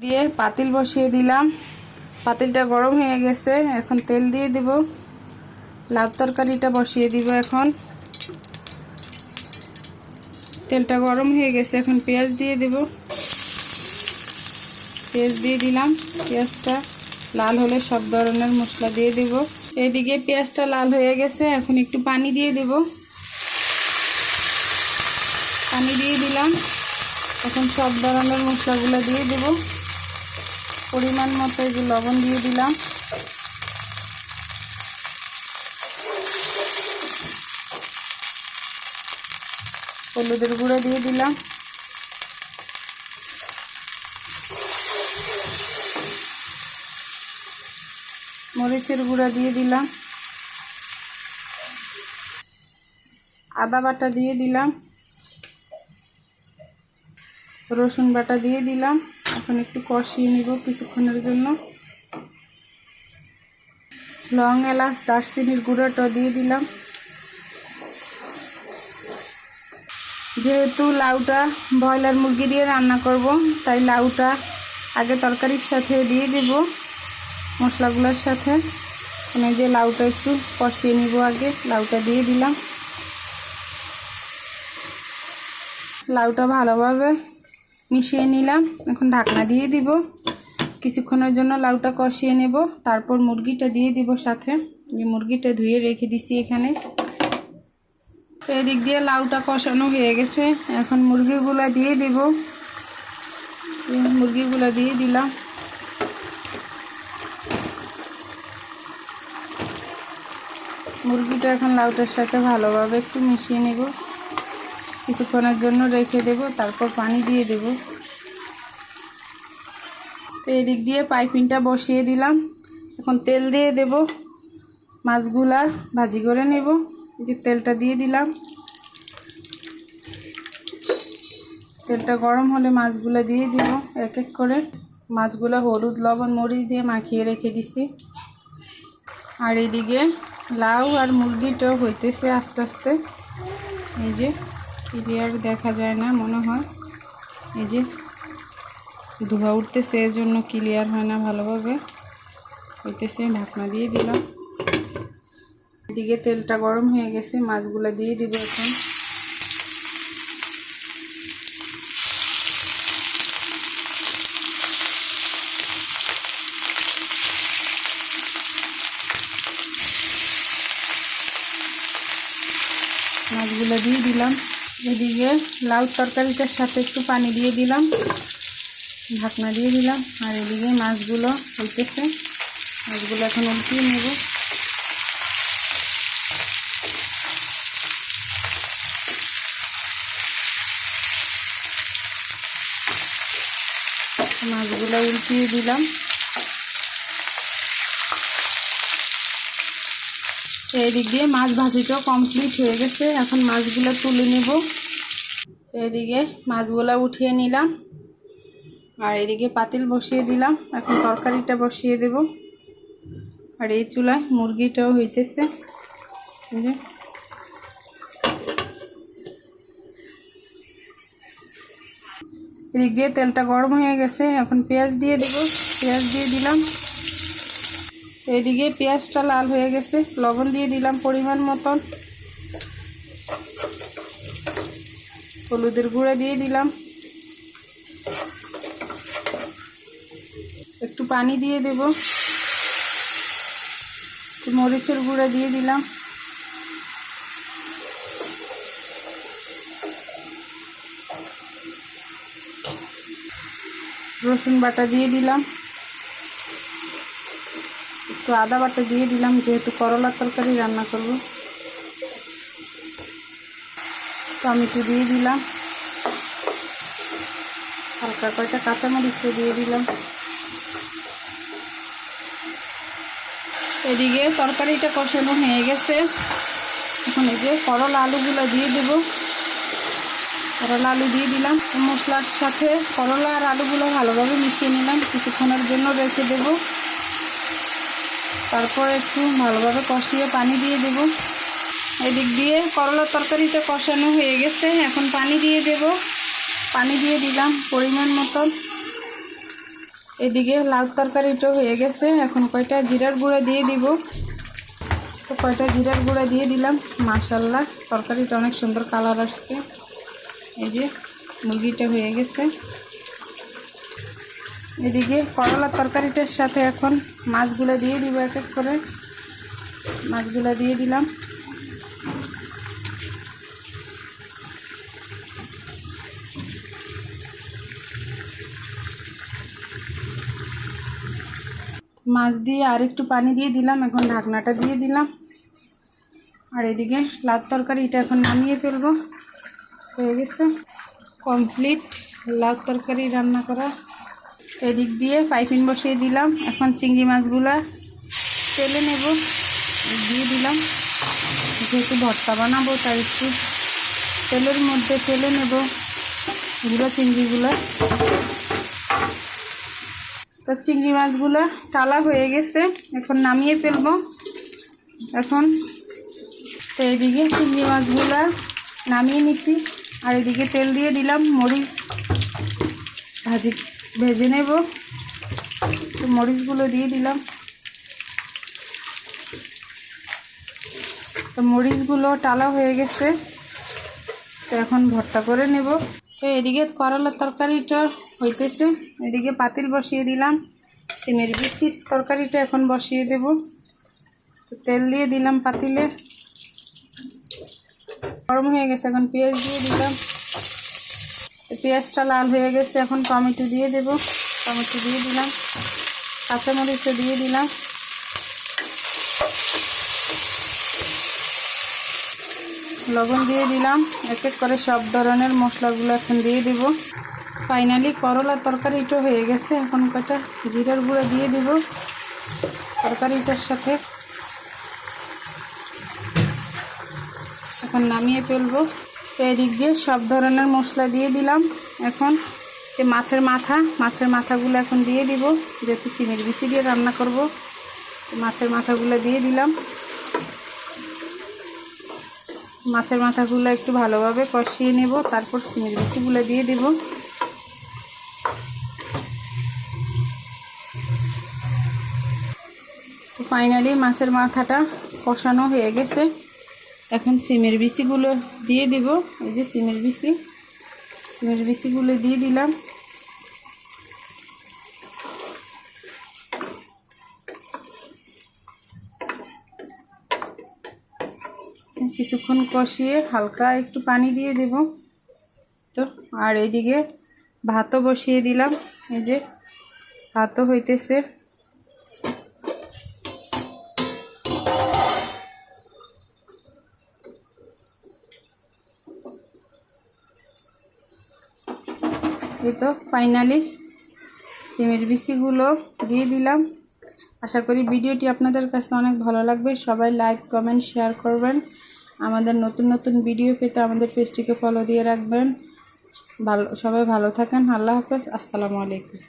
দিয়ে পাতিল বসিয়ে দিলাম। পাতিলটা গরম হয়ে গেছে, এখন তেল দিয়ে দিব। লাউ তরকারিটা বসিয়ে দিব। এখন তেলটা গরম হয়ে গেছে, এখন পেঁয়াজ দিয়ে দেব। পেঁয়াজ দিয়ে দিলাম। পেঁয়াজটা লাল হলে সব ধরনের মশলা দিয়ে দেব। এদিকে পেঁয়াজটা লাল হয়ে গেছে, এখন একটু পানি দিয়ে দেব। পানি দিয়ে দিলাম। এখন সব ধরনের মশলাগুলো দিয়ে দেব। পরিমাণ মতো এই যে লবণ দিয়ে দিলাম। হলুদের গুঁড়ো দিয়ে দিলাম। মরিচের গুঁড়া দিয়ে দিলাম। আদা বাটা দিয়ে দিলাম। রসুন বাটা দিয়ে দিলাম। এখন একটু কষিয়ে নিব কিছুক্ষণের জন্য। লং, এলাচ, দারচিনির গুঁড়োটা দিয়ে দিলাম। যেহেতু লাউটা ব্রয়লার মুরগি দিয়ে রান্না করব, তাই লাউটা আগে তরকারির সাথে দিয়ে দেব, মশলাগুলোর সাথে। মানে যে লাউটা একটু কষিয়ে নিব, আগে লাউটা দিয়ে দিলাম। লাউটা ভালোভাবে মিশিয়ে নিলাম। এখন ঢাকনা দিয়ে দিব। কিছুক্ষণের জন্য লাউটা কষিয়ে নেব, তারপর মুরগিটা দিয়ে দিব সাথে। যে মুরগিটা ধুয়ে রেখে দিছি এখানে। এদিক দিয়ে লাউটা কষানো হয়ে গেছে, এখন মুরগিগুলা দিয়ে দিব। মুরগিগুলা দিয়ে দিলাম। মুরগিটা এখন লাউটার সাথে ভালোভাবে একটু মিশিয়ে নেব। কিছুক্ষণের জন্য রেখে দেব, তারপর পানি দিয়ে দেব। তো এদিক দিয়ে পাইপিংটা বসিয়ে দিলাম। এখন তেল দিয়ে দেব। মাছগুলা ভাজি করে নেব। যে তেলটা দিয়ে দিলাম। তেলটা গরম হলে মাছগুলো দিয়ে দিব এক এক করে। মাছগুলো হলুদ, লবণ, মরিচ দিয়ে মাখিয়ে রেখে দিছি। আর এদিকে লাউ আর মুরগিটাও হইতেছে আস্তে আস্তে। এই যে ক্লিয়ার দেখা যায় না মনে হয়, এই যে ধোঁয়া উঠতেছে, এর জন্য ক্লিয়ার হয় না ভালোভাবে। হইতেছে, ঢাকনা দিয়ে দিলাম। এদিকে তেলটা গরম হয়ে গেছে, মাছগুলো দিয়ে দিব এখন। মাছগুলো দিয়ে দিলাম। এদিকে লাউ তরকারিটার সাথে একটু পানি দিয়ে দিলাম, ঢাকনা দিয়ে দিলাম। আর এদিকে মাছগুলো হইতেছে, মাছগুলো এখন উল্টিয়ে নেব। মাছগুলো উল্টিয়ে দিলাম। এদিক দিয়ে মাছ ভাজিটাও কমপ্লিট হয়ে গেছে, এখন মাছগুলো তুলে নেব। এদিকে মাছগুলো উঠিয়ে নিলাম। আর এদিকে পাতিল বসিয়ে দিলাম, এখন তরকারিটা বসিয়ে দেব। আর এই চুলায় মুরগিটাও হইতেছে। এদিক দিয়ে তেলটা গরম হয়ে গেছে, এখন পেঁয়াজ দিয়ে দেব। পেঁয়াজ দিয়ে দিলাম। এদিকে পেঁয়াজটা লাল হয়ে গেছে, লবণ দিয়ে দিলাম পরিমাণ মতন। হলুদের গুঁড়া দিয়ে দিলাম। একটু পানি দিয়ে দেব। মরিচের গুঁড়া দিয়ে দিলাম। রসুন বাটা দিয়ে দিলাম। একটু আদা বাটা দিয়ে দিলাম, যেহেতু করলার তরকারি রান্না করব। টমেটো দিয়ে দিলাম। হালকা কয়টা কাঁচামরিচ দিয়ে দিলাম। এদিকে তরকারিটা কষানো হয়ে গেছে, এখন এই যে করলা আলুগুলো দিয়ে দেব। করলা আলু দিয়ে দিলাম। মশলার সাথে করলা আর আলুগুলো ভালোভাবে মিশিয়ে নিলাম, কিছুক্ষণের জন্য রেখে দেব। তারপর একটু ভালোভাবে কষিয়ে পানি দিয়ে দেব। এদিক দিয়ে করলার তরকারিটা কষানো হয়ে গেছে, এখন পানি দিয়ে দেব। পানি দিয়ে দিলাম পরিমাণ মতন। এদিকে লাউ তরকারিটা হয়ে গেছে। এখন কয়টা জিরার গুঁড়া দিয়ে দিব। তো কয়টা জিরার গুঁড়া দিয়ে দিলাম। মাশাআল্লাহ তরকারিটা অনেক সুন্দর কালার আসছে। এই যে মুরগিটা হয়ে গেছে। এদিকে করলার তরকারিটার সাথে এখন মাছগুলো দিয়ে দিব এক এক করে। মাছগুলো দিয়ে দিলাম। মাছ দিয়ে আর একটু পানি দিয়ে দিলাম। এখন ঢাকনাটা দিয়ে দিলাম। আর এদিকে লাউ তরকারিটা এখন নামিয়ে ফেলবো। হয়ে গেছে কমপ্লিট লাউ তরকারি রান্না করা। এদিক দিয়ে পাইপিং বসিয়ে দিলাম। এখন চিংড়ি মাছগুলা তেলে নেব। দিয়ে দিলাম। যেহেতু ভর্তা বানাবো তাই একটু তেলের মধ্যে তেলে নেব গুঁড়ো চিংড়িগুলো। তো চিংড়ি মাছগুলো টালা হয়ে গেছে। এখন নামিয়ে ফেলবো। এখন তো এদিকে চিংড়ি মাছগুলো নামিয়ে নিছি। আর এদিকে তেল দিয়ে দিলাম। মরিচ ভেজে নেব। তো মরিচগুলো দিয়ে দিলাম। তো মরিচগুলো টালা হয়ে গেছে। তো এখন ভর্তা করে নেব। তো এদিকে করলার তরকারিটা হইতেছে। এদিকে পাতিল বসিয়ে দিলাম। সিমের বিচির তরকারিটা এখন বসিয়ে দেব। তো তেল দিয়ে দিলাম পাতিলে। গরম হয়ে গেছে। এখন পেঁয়াজ দিয়ে দিলাম। তো পেঁয়াজটা লাল হয়ে গেছে। এখন টমেটো দিয়ে দেব। টমেটো দিয়ে দিলাম। কাঁচামরিচও দিয়ে দিলাম। লবণ দিয়ে দিলাম। এক এক করে সব ধরনের মশলাগুলো এখন দিয়ে দেব। ফাইনালি করলার তরকারিটা হয়ে গেছে। এখন কটা জিরার গুঁড়া দিয়ে দেব তরকারিটার সাথে। এখন নামিয়ে ফেলবো। তো এদিক দিয়ে সব ধরনের মশলা দিয়ে দিলাম। এখন যে মাছের মাথাগুলো এখন দিয়ে দিব। যেহেতু সিমের বিচি দিয়ে রান্না করব, মাছের মাথাগুলো দিয়ে দিলাম। মাছের মাথাগুলো একটু ভালোভাবে কষিয়ে নেব। তারপর সিমের বিচিগুলো দিয়ে দেব। তো ফাইনালি মাছের মাথাটা কষানো হয়ে গেছে। এখন সিমের বিচিগুলো দিয়ে দিব। এই যে সিমের বিচিগুলো দিয়ে দিলাম। কিছুক্ষণ কষিয়ে হালকা একটু পানি দিয়ে দেব। তো আর এইদিকে ভাতও বসিয়ে দিলাম। এই যে ভাতও হইতেছে। এই তো ফাইনালি সিমের বিচিগুলো দিয়ে দিলাম। আশা করি ভিডিওটি আপনাদের কাছে অনেক ভালো লাগবে। সবাই লাইক কমেন্ট শেয়ার করবেন। আমাদের নতুন নতুন ভিডিও পেতে আমাদের পেজটিকে ফলো দিয়ে রাখবেন। সবাই ভালো থাকেন। আল্লাহ হাফেজ। আসসালামু আলাইকুম।